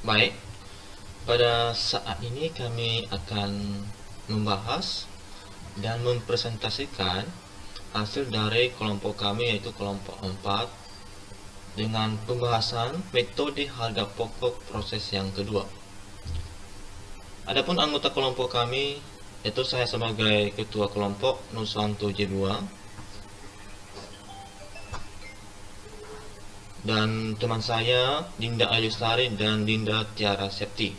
Baik, pada saat ini kami akan membahas dan mempresentasikan hasil dari kelompok kami, yaitu kelompok 4, dengan pembahasan metode harga pokok proses yang kedua. Adapun anggota kelompok kami, yaitu saya sebagai ketua kelompok Nusanto J2, dan teman saya Dinda Ayustari dan Dinda Tiara Septi.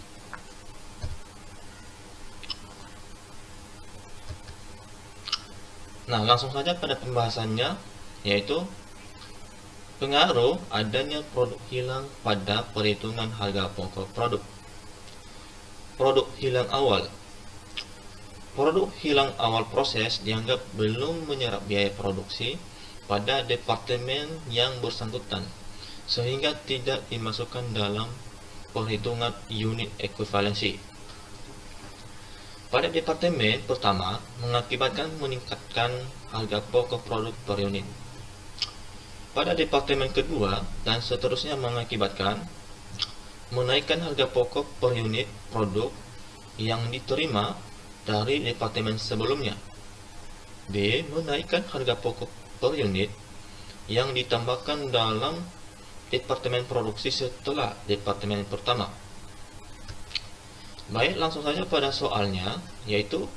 Nah, langsung saja pada pembahasannya, yaitu pengaruh adanya produk hilang pada perhitungan harga pokok produk. Produk hilang awal. Produk hilang awal proses dianggap belum menyerap biaya produksi pada departemen yang bersangkutan, sehingga tidak dimasukkan dalam perhitungan unit ekuivalensi. Pada departemen pertama, mengakibatkan meningkatkan harga pokok produk per unit. Pada departemen kedua dan seterusnya mengakibatkan menaikkan harga pokok per unit produk yang diterima dari departemen sebelumnya. B. Menaikkan harga pokok per unit yang ditambahkan dalam departemen produksi setelah departemen pertama. Baik, langsung saja pada soalnya, yaitu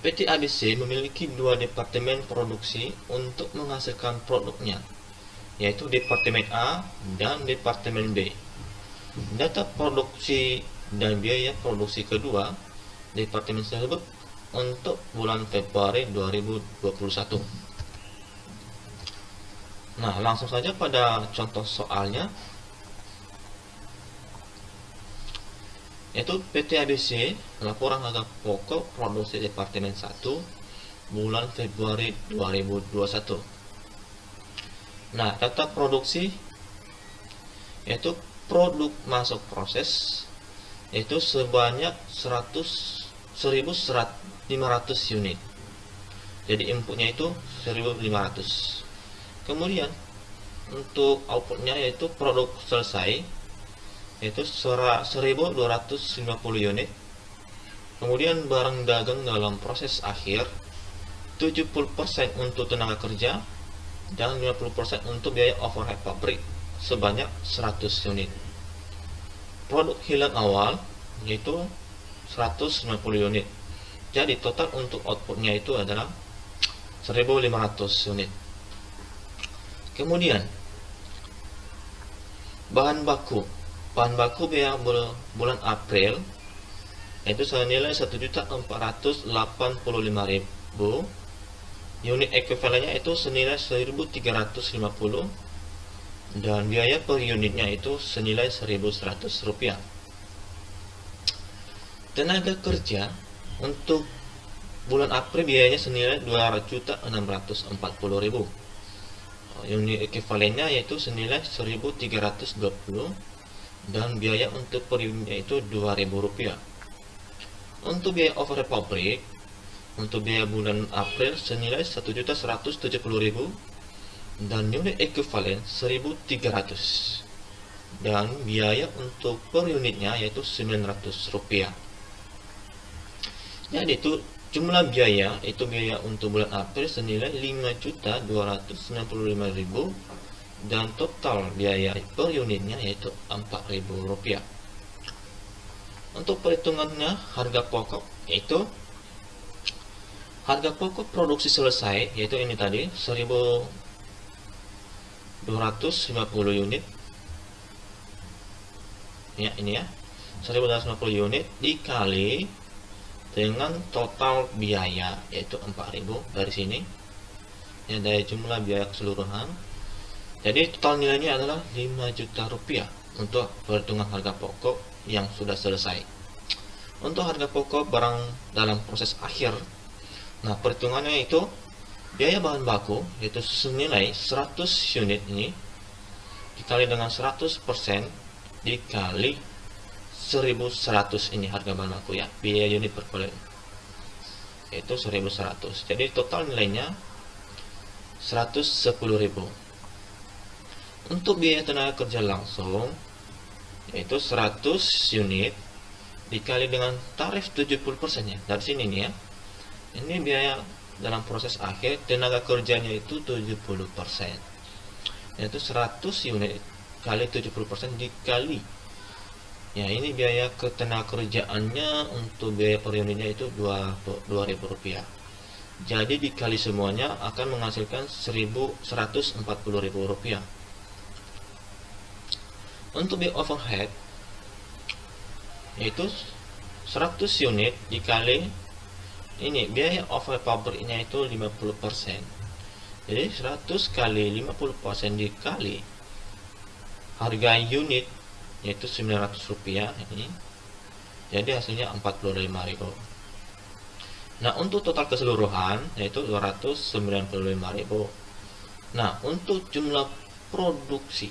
PT ABC memiliki dua departemen produksi untuk menghasilkan produknya, yaitu departemen A dan departemen B. Data produksi dan biaya produksi kedua departemen tersebut untuk bulan Februari 2021. Nah, langsung saja pada contoh soalnya, yaitu PT ABC laporan harga pokok produksi departemen 1 bulan Februari 2021. Nah, data produksi yaitu produk masuk proses yaitu sebanyak 1.500 unit. Jadi inputnya itu 1.500. Kemudian untuk outputnya yaitu produk selesai yaitu 1.250 unit. Kemudian barang dagang dalam proses akhir 70% untuk tenaga kerja dan 50% untuk biaya overhead pabrik sebanyak 100 unit. Produk hilang awal yaitu 190 unit. Jadi total untuk outputnya itu adalah 1.500 unit. Kemudian bahan baku biaya bulan April yaitu senilai 1.485.000. Unit ekuivalennya itu senilai 1.350 dan biaya per unitnya itu senilai 1.100 rupiah. Tenaga kerja untuk bulan April biayanya senilai 2.640.000. Unit ekuivalennya yaitu senilai 1.320 dan biaya untuk per unitnya itu 2.000 rupiah. Untuk biaya overhead pabrik untuk biaya bulan April senilai 1.170.000 dan unit ekuivalen 1.300 dan biaya untuk per unitnya yaitu 900 rupiah. Jadi itu jumlah biaya, itu biaya untuk bulan April senilai 5.295.000 dan total biaya per unitnya yaitu 4.000 rupiah. Untuk perhitungannya harga pokok yaitu harga pokok produksi selesai yaitu ini tadi 1.250 unit. Ya, ini ya. 1.250 unit dikali dengan total biaya yaitu 4.000 dari sini. Ya, dari jumlah biaya keseluruhan. Jadi total nilainya adalah 5 juta rupiah untuk perhitungan harga pokok yang sudah selesai. Untuk harga pokok barang dalam proses akhir, nah perhitungannya itu biaya bahan baku yaitu senilai 100 unit ini dikali dengan 100% dikali 1.100 ini harga bahan baku ya, biaya unit per kulit yaitu 1.100. Jadi total nilainya 110.000. Untuk biaya tenaga kerja langsung yaitu 100 unit dikali dengan tarif 70% ya. Dari sini nih ya. Ini biaya dalam proses akhir tenaga kerjanya itu 70%. Yaitu 100 unit kali 70% dikali. Ya, ini biaya ketenaga kerjaannya untuk biaya per unitnya itu Rp2.000. Jadi dikali semuanya akan menghasilkan Rp1.140.000. Untuk biaya overhead yaitu 100 unit dikali ini biaya overhead pabriknya itu 50%. Jadi 100 kali 50% dikali harga unit yaitu Rp900 ini. Jadi hasilnya Rp45.000. Nah, untuk total keseluruhan yaitu Rp295.000. Nah, untuk jumlah produksi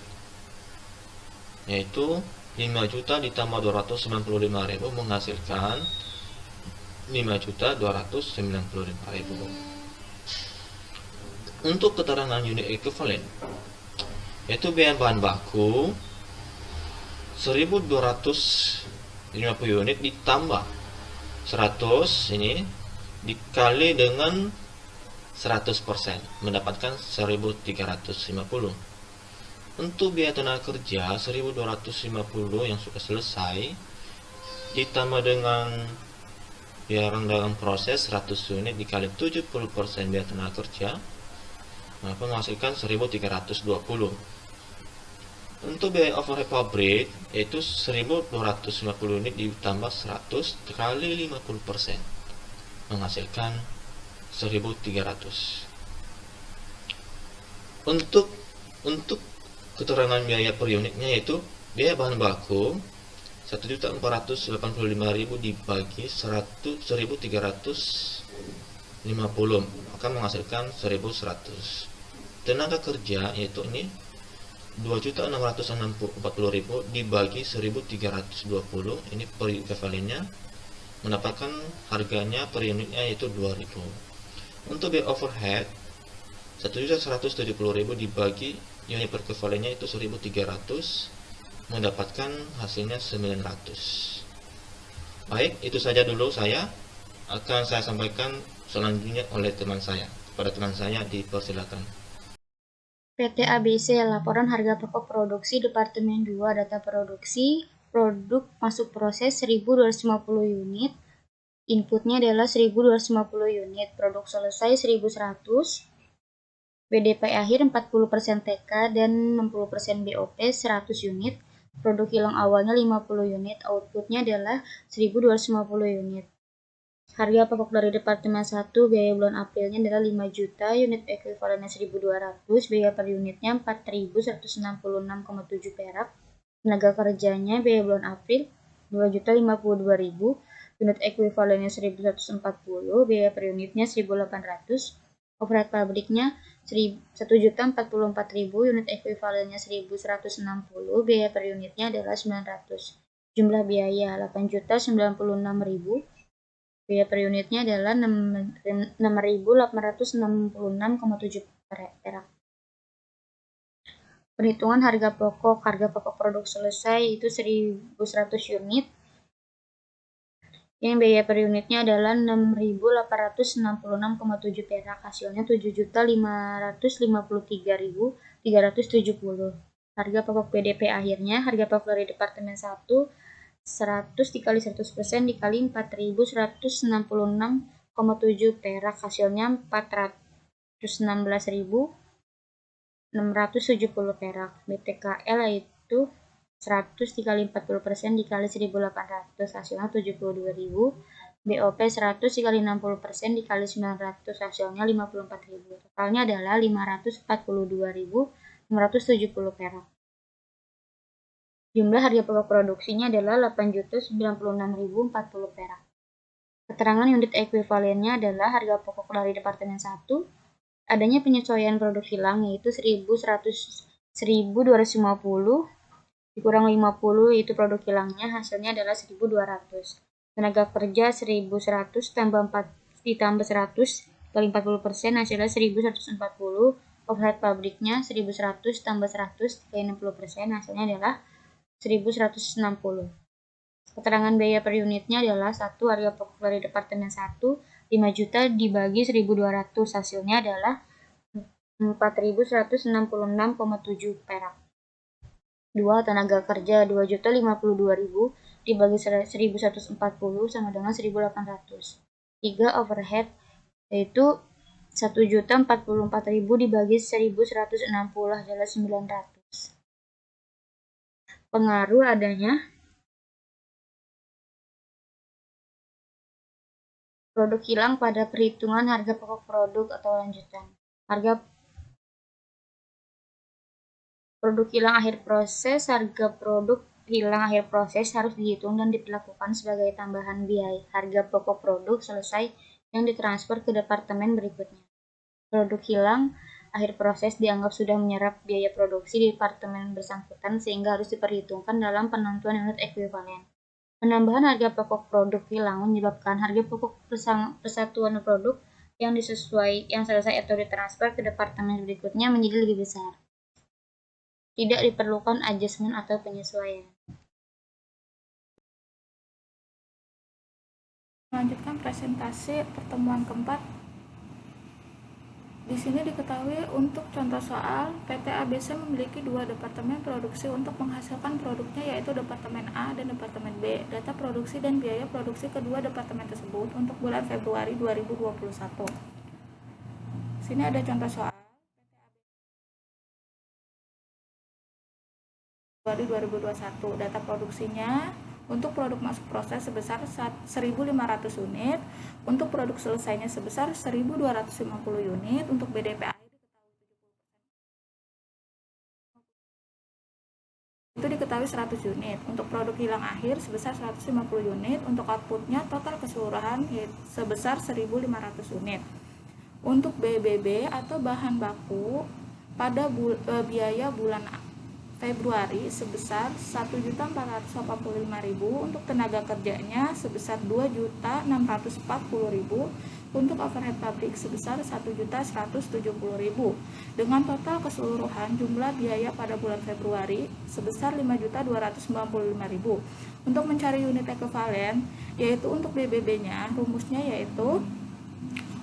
yaitu 5 juta ditambah 295.000 menghasilkan 5.295.000. Untuk keterangan unit ekuivalen yaitu biaya bahan baku 1.250 unit ditambah 100 ini dikali dengan 100% mendapatkan 1.350. Untuk biaya tenaga kerja 1.250 yang sudah selesai ditambah dengan biaya dalam proses 100 unit dikali 70% biaya tenaga kerja maka menghasilkan 1.320. Untuk biaya overhead pabrik yaitu 1.250 unit ditambah 100 kali 50% menghasilkan 1.300. Untuk keterangan biaya per unitnya yaitu biaya bahan baku 1.485.000 dibagi 1.350 akan menghasilkan 1.100. Tenaga kerja yaitu ini 2.640.000 dibagi 1.320 ini per ekuivalennya mendapatkan harganya per unitnya yaitu 2.000. Untuk biaya overhead 1.170.000 dibagi unit per ekuivalennya itu 1.300 mendapatkan hasilnya 900. Baik, itu saja dulu saya akan saya sampaikan selanjutnya oleh teman saya. Pada teman saya dipersilakan. PT ABC, laporan harga pokok produksi Departemen 2 data produksi, produk masuk proses 1.250 unit, inputnya adalah 1.250 unit, produk selesai 1.100, BDP akhir 40% TK dan 60% BOP 100 unit, produk hilang awalnya 50 unit, outputnya adalah 1.250 unit. Harga pokok dari Departemen 1 biaya bulan Aprilnya adalah 5 juta, unit ekuivalennya 1.200, biaya per unitnya 4.166,7 perak. Tenaga kerjanya biaya bulan April 2.052.000, unit ekuivalennya 1.140, biaya per unitnya 1.800. Overhead pabriknya 1.044.000, unit ekuivalennya 1.160, biaya per unitnya adalah 900. Jumlah biaya 8.096.000. Biaya per unitnya adalah 6.866,7 perak. Perhitungan harga pokok produk selesai itu 1.100 unit. Yang biaya per unitnya adalah 6.866,7 perak. Hasilnya 7.553.370. Harga pokok BDP akhirnya, harga pokok dari Departemen 1 100 dikali 100% dikali 4.166,7 perak, hasilnya 416.670 perak. BTKL yaitu 100 dikali 40% dikali 1.800, hasilnya 72.000. BOP 100 dikali 60% dikali 900, hasilnya 54.000. Totalnya adalah 542.670 perak. Jumlah harga pokok produksinya adalah 8.096.040 perak. Keterangan unit ekuivalennya adalah harga pokok dari Departemen 1, adanya penyesuaian produk hilang yaitu 1.250 dikurang 50 yaitu produk hilangnya, hasilnya adalah 1.200. Tenaga kerja 1.100 tambah 4 ditambah 100 kali 40% hasilnya 1.140. Overhead pabriknya 1.100 tambah 100 kali 60% hasilnya adalah 1160. Keterangan biaya per unitnya adalah 1. Harga pokok dari Departemen 1 5 juta dibagi 1.200, hasilnya adalah 4.166,7 perak. 2. Tenaga kerja 2.052.000 dibagi 1.140 sama dengan 1.800. 3. Overhead yaitu 1.044.000 dibagi 1.160 adalah 900. Pengaruh adanya produk hilang pada perhitungan harga pokok produk atau lanjutan. Harga produk hilang akhir proses. Harga produk hilang akhir proses harus dihitung dan diperlakukan sebagai tambahan biaya harga pokok produk selesai yang ditransfer ke departemen berikutnya. Produk hilang akhir proses dianggap sudah menyerap biaya produksi di departemen bersangkutan sehingga harus diperhitungkan dalam penentuan unit ekuivalen. Penambahan harga pokok produk hilang menyebabkan harga pokok persatuan produk yang selesai atau ditransfer ke departemen berikutnya menjadi lebih besar. Tidak diperlukan adjustment atau penyesuaian. Melanjutkan presentasi pertemuan keempat. Di sini diketahui untuk contoh soal, PT ABC memiliki 2 departemen produksi untuk menghasilkan produknya, yaitu Departemen A dan Departemen B. Data produksi dan biaya produksi kedua departemen tersebut untuk bulan Februari 2021. Sini ada contoh soal. Februari 2021, data produksinya untuk produk masuk proses sebesar 1.500 unit, untuk produk selesainya sebesar 1.250 unit, untuk BDP akhir itu diketahui 100 unit, untuk produk hilang akhir sebesar 150 unit, untuk outputnya total keseluruhan sebesar 1.500 unit. Untuk BBB atau bahan baku pada biaya bulan Februari sebesar 1.485.000, untuk tenaga kerjanya sebesar 2.640.000, untuk overhead pabrik sebesar 1.170.000, dengan total keseluruhan jumlah biaya pada bulan Februari sebesar 5.295.000. Untuk mencari unit ekuivalen, yaitu untuk BBB-nya, rumusnya yaitu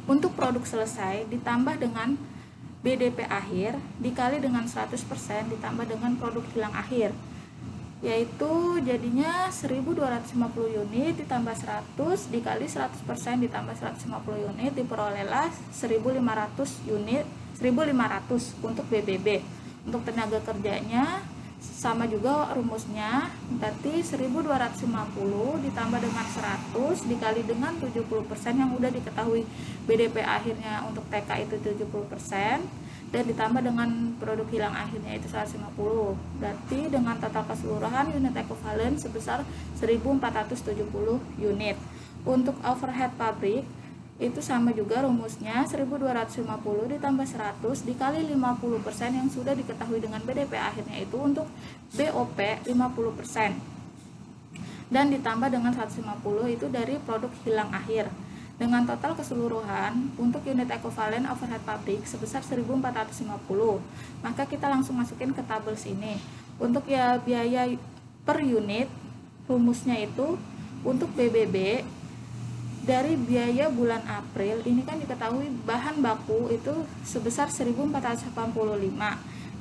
untuk produk selesai ditambah dengan BDP akhir dikali dengan 100% ditambah dengan produk hilang akhir, yaitu jadinya 1.250 unit ditambah 100 dikali 100% ditambah 150 unit diperolehlah 1.500 unit, 1.500 untuk BBB. Untuk tenaga kerjanya sama juga rumusnya, berarti 1.250 ditambah dengan 100 dikali dengan 70% yang udah diketahui BDP akhirnya untuk TK itu 70%, dan ditambah dengan produk hilang akhirnya itu 150, berarti dengan total keseluruhan unit ekuivalen sebesar 1.470 unit. Untuk overhead pabrik itu sama juga rumusnya, 1.250 ditambah 100 dikali 50% yang sudah diketahui dengan BDP akhirnya itu untuk BOP 50%, dan ditambah dengan 150 itu dari produk hilang akhir, dengan total keseluruhan untuk unit ekuivalen overhead pabrik sebesar 1.450. Maka kita langsung masukin ke tabel sini. Untuk ya biaya per unit, rumusnya itu untuk BBB dari biaya bulan April ini kan diketahui bahan baku itu sebesar 1.485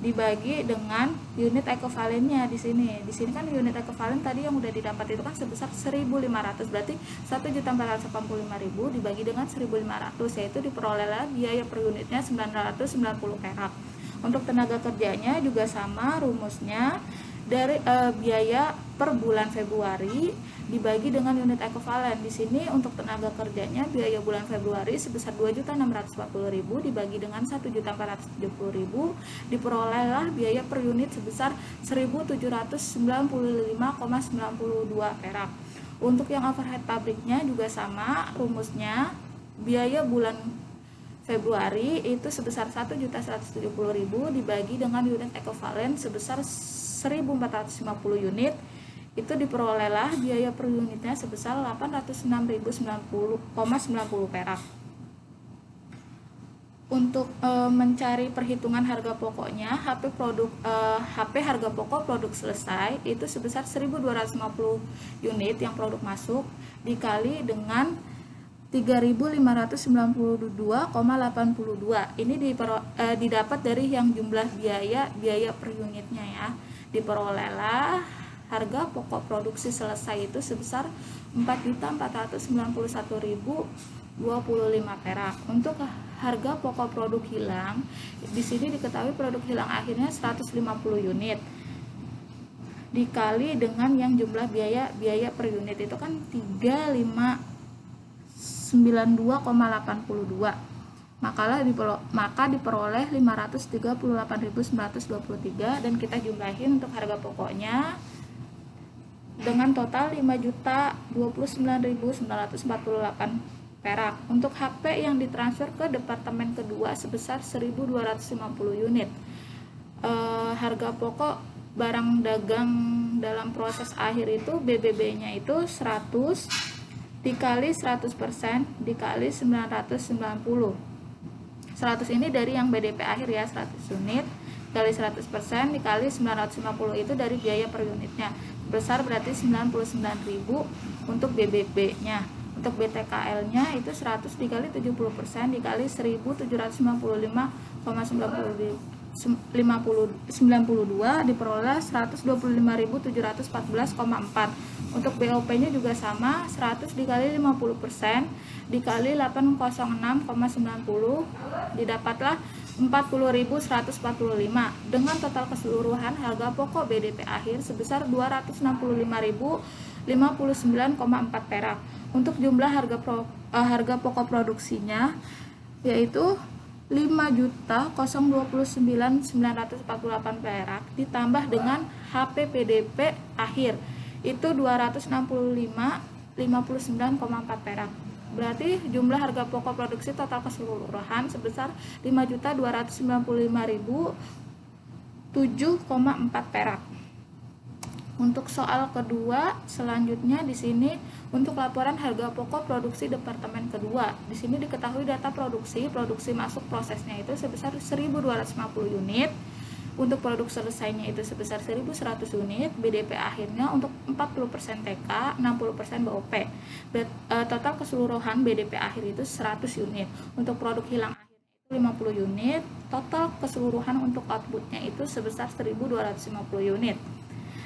dibagi dengan unit ekuivalennya di sini. Di sini kan unit ekuivalen tadi yang udah didapat itu kan sebesar 1.500, berarti 1.485.000 dibagi dengan 1.500, yaitu diperolehlah biaya per unitnya 990 perak. Untuk tenaga kerjanya juga sama rumusnya, dari biaya per bulan Februari dibagi dengan unit ekuivalen. Di sini untuk tenaga kerjanya biaya bulan Februari sebesar 2.640.000 dibagi dengan 1.470.000 diperolehlah biaya per unit sebesar 1.795,92 perak. Untuk yang overhead pabriknya juga sama rumusnya, biaya bulan Februari itu sebesar 1.170.000 dibagi dengan unit ekuivalen sebesar 1.450 unit, itu diperolehlah biaya per unitnya sebesar 806.090,90 perak. Untuk mencari perhitungan harga pokoknya, HP harga pokok produk selesai itu sebesar 1.250 unit yang produk masuk dikali dengan 3.592,82. Ini didapat dari yang jumlah biaya per unitnya ya. Diperolehlah harga pokok produksi selesai itu sebesar 4.491.025 perak. Untuk harga pokok produk hilang, di sini diketahui produk hilang akhirnya 150 unit dikali dengan yang jumlah biaya per unit itu kan 3592,82, maka diperoleh 538.923 dan kita jumlahin untuk harga pokoknya dengan total 5.029.948 perak. Untuk HP yang ditransfer ke departemen kedua sebesar 1.250 unit. Harga pokok barang dagang dalam proses akhir itu BBB-nya itu 100 dikali 100% dikali 990. 100 ini dari yang BDP akhir ya, 100 unit dikali 100% dikali 950 itu dari biaya per unitnya. Besar berarti 99.000 untuk BBB-nya. Untuk BTKL-nya itu 100 dikali 70% dikali 1.750,92 diperoleh 125.714,4. Untuk BOP-nya juga sama, 100 dikali 50% dikali 806,90 didapatlah 40.145 dengan total keseluruhan harga pokok BDP akhir sebesar 265.059,4 perak. Untuk jumlah harga pokok produksinya yaitu 5.029.948 perak ditambah dengan HP PDP akhir itu 265.059,4 perak. Berarti jumlah harga pokok produksi total keseluruhan sebesar 5.295.007,4 perak. Untuk soal kedua selanjutnya di sini untuk laporan harga pokok produksi departemen kedua. Di sini diketahui data produksi masuk prosesnya itu sebesar 1.250 unit. Untuk produk selesainya itu sebesar 1.100 unit, BDP akhirnya untuk 40% TK, 60% BOP. Total keseluruhan BDP akhir itu 100 unit. Untuk produk hilang akhir itu 50 unit, total keseluruhan untuk outputnya itu sebesar 1.250 unit.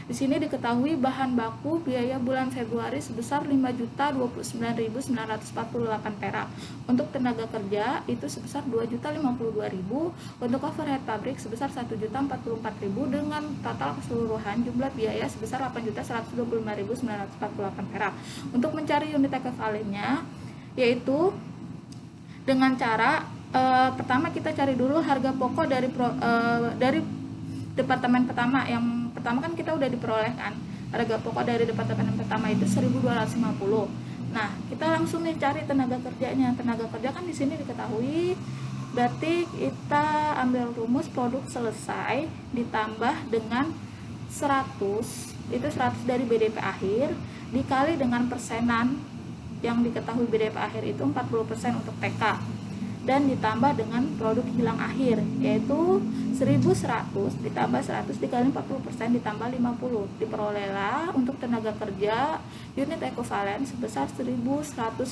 Di sini diketahui bahan baku biaya bulan Februari sebesar 5.029.948 perak. Untuk tenaga kerja itu sebesar 2.052.000. Untuk overhead pabrik sebesar 1.044.000 dengan total keseluruhan jumlah biaya sebesar 8.125.948 perak. Untuk mencari unit ekuivalennya yaitu dengan cara pertama kita cari dulu harga pokok dari departemen pertama. Yang pertama kan kita udah diperolehkan harga pokok dari departemen pertama itu 1.250. Nah, kita langsung nih cari tenaga kerjanya. Tenaga kerja kan di sini diketahui, berarti kita ambil rumus produk selesai ditambah dengan 100, itu 100 dari BDP akhir dikali dengan persenan yang diketahui BDP akhir itu 40% untuk TK dan ditambah dengan produk hilang akhir yaitu 1.100 ditambah 100 dikali 40% ditambah 50 diperolehlah untuk tenaga kerja unit ekuivalen sebesar 1.150.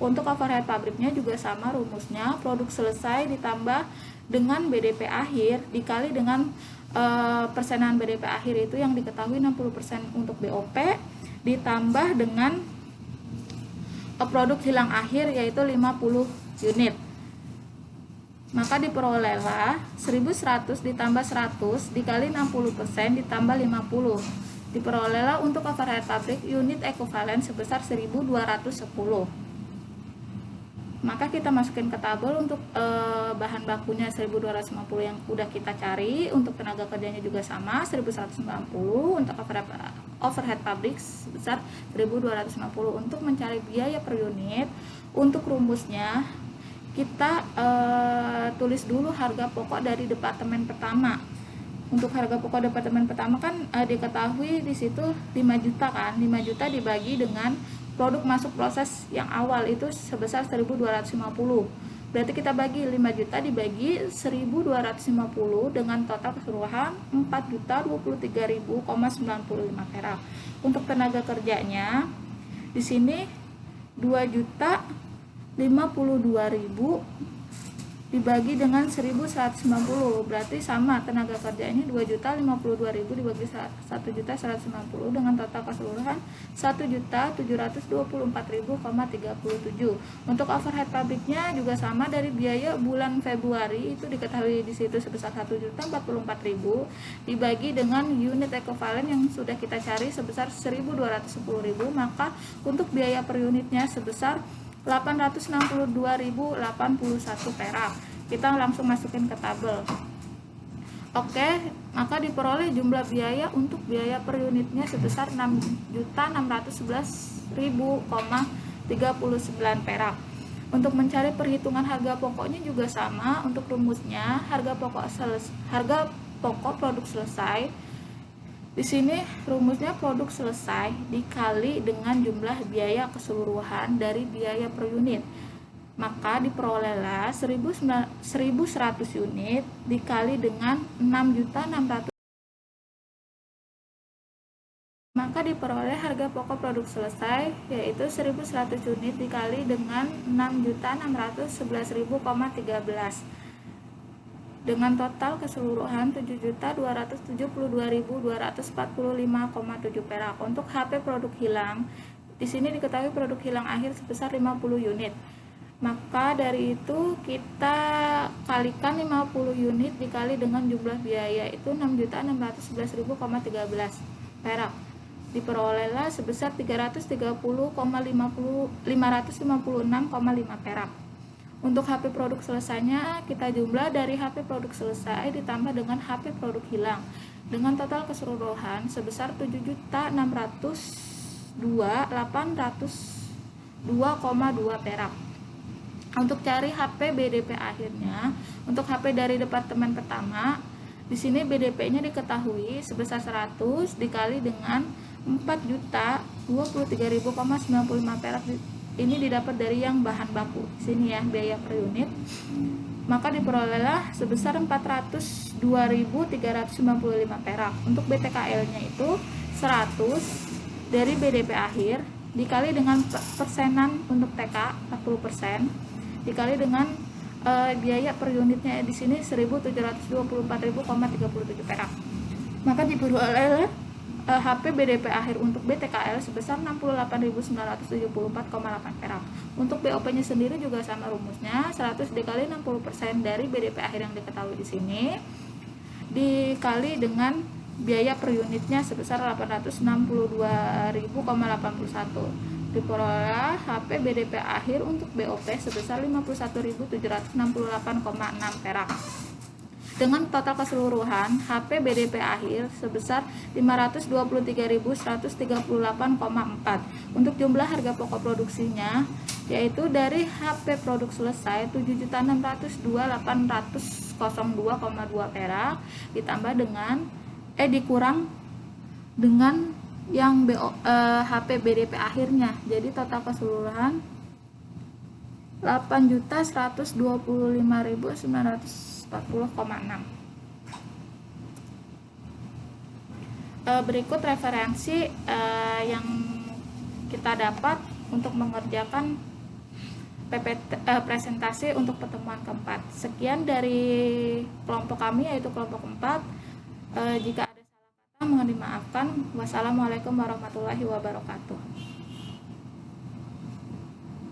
Untuk overhead pabriknya juga sama rumusnya, produk selesai ditambah dengan BDP akhir dikali dengan persenan BDP akhir itu yang diketahui 60% untuk BOP ditambah dengan produk hilang akhir yaitu 50 unit. Maka diperolehlah 1.100 ditambah 100 dikali 60% ditambah 50. Diperolehlah untuk overhead pabrik unit ekuivalen sebesar 1.210. Maka kita masukin ke tabel untuk bahan bakunya 1.250 yang udah kita cari. Untuk tenaga kerjanya juga sama 1.190. Untuk overhead pabrik sebesar 1.250. Untuk mencari biaya per unit, untuk rumusnya kita tulis dulu harga pokok dari departemen pertama. Untuk harga pokok departemen pertama kan diketahui di situ 5 juta kan, 5 juta dibagi dengan produk masuk proses yang awal itu sebesar 1.250. Berarti kita bagi 5 juta dibagi 1.250 dengan total keseluruhan 4.023.095 perak. Untuk tenaga kerjanya di sini 2.052.000 dibagi dengan 1.190, berarti sama tenaga kerja ini 2.052.000 dibagi 1.190 dengan total keseluruhan 1.724.037. Untuk overhead pabriknya juga sama, dari biaya bulan Februari itu diketahui di situ sebesar 1.044.000 dibagi dengan unit ekivalen yang sudah kita cari sebesar 1.210.000, maka untuk biaya per unitnya sebesar 862.081 perak. Kita langsung masukin ke tabel. Oke, maka diperoleh jumlah biaya untuk biaya per unitnya sebesar 6.611.039 perak. Untuk mencari perhitungan harga pokoknya juga sama. Untuk rumusnya harga pokok produk selesai. Di sini rumusnya produk selesai dikali dengan jumlah biaya keseluruhan dari biaya per unit. Maka diperolehlah 1.100 unit dikali dengan 6.600. Maka diperoleh harga pokok produk selesai yaitu 1.100 unit dikali dengan 6.611.013 dengan total keseluruhan 7.272.245,7 perak. Untuk HP produk hilang, di sini diketahui produk hilang akhir sebesar 50 unit. Maka dari itu kita kalikan 50 unit dikali dengan jumlah biaya itu 6.611.013 perak. Diperolehlah sebesar 330,556,5 perak. Untuk HP produk selesainya kita jumlah dari HP produk selesai ditambah dengan HP produk hilang dengan total keseluruhan sebesar 7.602.802,2 perak. Untuk cari HP BDP akhirnya, untuk HP dari departemen pertama, di sini BDP-nya diketahui sebesar 100 dikali dengan 4.023.095 perak. Ini didapat dari yang bahan baku. Sini ya biaya per unit. Maka diperolehlah sebesar 402.395 perak. Untuk BTKL-nya itu 100 dari BDP akhir dikali dengan persenan untuk TK 40% dikali dengan biaya per unitnya di sini 1.724.037 perak. Maka diperolehlah HP BDP akhir untuk BTKL sebesar 68.974,8 perak. Untuk BOP-nya sendiri juga sama rumusnya, 100 dikali 60% dari BDP akhir yang diketahui di sini dikali dengan biaya per unitnya sebesar 862.000,81. Diperoleh HP BDP akhir untuk BOP sebesar 51.768,6 perak. Dengan total keseluruhan HP BDP akhir sebesar 523.138,4. Untuk jumlah harga pokok produksinya yaitu dari HP produk selesai 7.602.802,2 perak ditambah dengan dikurang dengan yang HP BDP akhirnya. Jadi total keseluruhan 8.125.940,6. Berikut referensi yang kita dapat untuk mengerjakan presentasi untuk pertemuan keempat. Sekian dari kelompok kami yaitu kelompok keempat. Jika ada salah kata mohon dimaafkan. Wassalamualaikum warahmatullahi wabarakatuh.